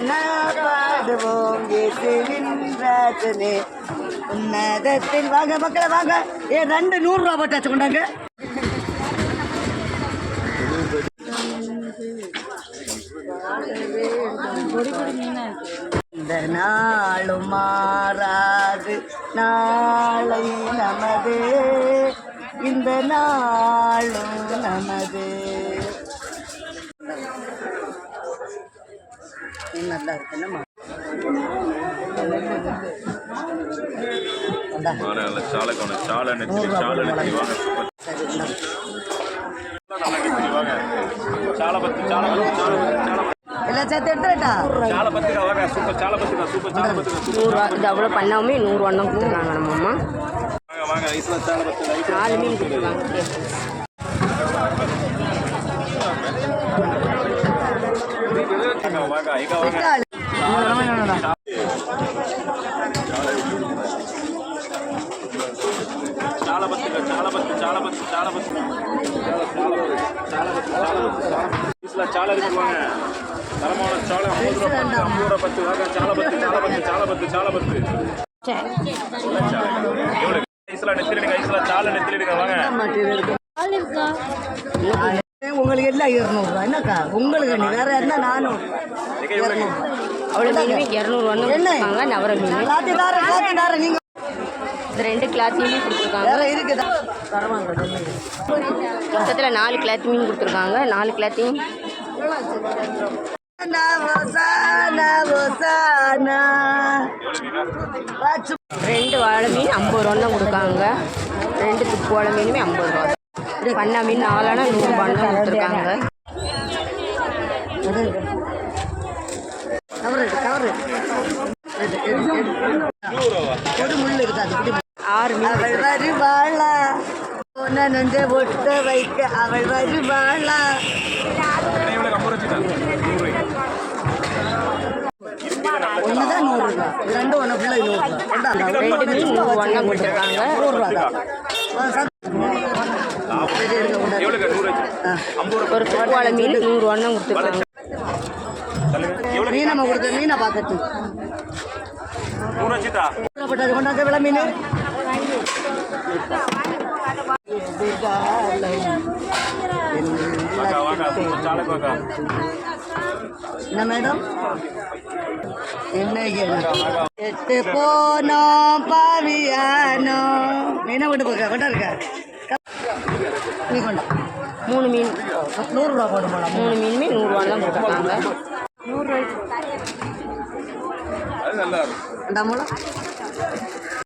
பாடுவோம் இயேசுவின் ராஜனே உன்னதத்தின். வாங்க மக்களை வாங்க. 2 100 ரூபா போட்டாச்சு கொண்டாங்க. இந்த நாளும் மாறாது நாளை நமது, இந்த நாளும் நமது. நல்லா இருக்குன்னு எல்லாம் சேர்த்து எடுத்துட்டா இது அவ்வளோ பண்ணாமே 100 வண்ணம் கொடுத்துருக்காங்க நம்ம அம்மா. 4 மீன் கொடுத்துருக்காங்க. చాలా இருக்குவாங்க. தரமான சாலை 50 ரூபாய் 10 ரூபாய் சாலை 10 சாலை 10 எவ்வளவு ஐஸ்ல நெத்திலிடுங்க. ஐஸ்ல சாலை நெத்திலிடுங்க. வாங்க உங்களுக்கு எல்லாம் 200 ரூபா. என்னக்கா உங்களுக்கு வேற என்ன? நானும் அவ்வளோ மீனுமே 200 ஒன்று என்ன நவர மீன் காத்திதார நீங்க இந்த 2 கிளாத் மீன் கொடுத்துருக்காங்க. இருக்குதா மொத்தத்தில் 4 கிளாத் மீன் கொடுத்துருக்காங்க. 4 கிளாத்தையும் 2 வாழை மீன் 50 ரூபா தான் கொடுக்காங்க. 2 துப்பு வாழை மீனுமே 50 ரூபா. பண்ணா மீன் 4 100 ரூபா தான் கொடுத்துருக்காங்க. முள்ளு இருக்காது. 6 மீன் வருவாளா நெஞ்ச ஒட்ட வைக்க அவள் வருவாளா. ஒண்ணுதான் 100 ரூபா. 2 ஒன்று ஃபுல்லாக 100 ரூபா. 2 மீன் 100 ஒன்றா கொடுத்துருக்காங்க. 100 ரூபா தான். ஒரு துப்புவாழை மீன் 100 ஒன்றா கொடுத்துருக்காங்க. மீனம்மா கொடுத்த மீனை பார்க்கட்டு போட்டாது கொண்டாங்க. விலை மீன் என்ன மேடம்? என்ன 8 போனோம் பாவியானோ. என்ன கொண்டு போக கொண்டா இருக்க நீ கொண்டா. 3 மீன் 100 ரூபா போடும் போல. 3 மீனுமே 100 ரூபா தான் கொடுத்துருக்காங்க. 100 ரூபாய்க்கு மூலம்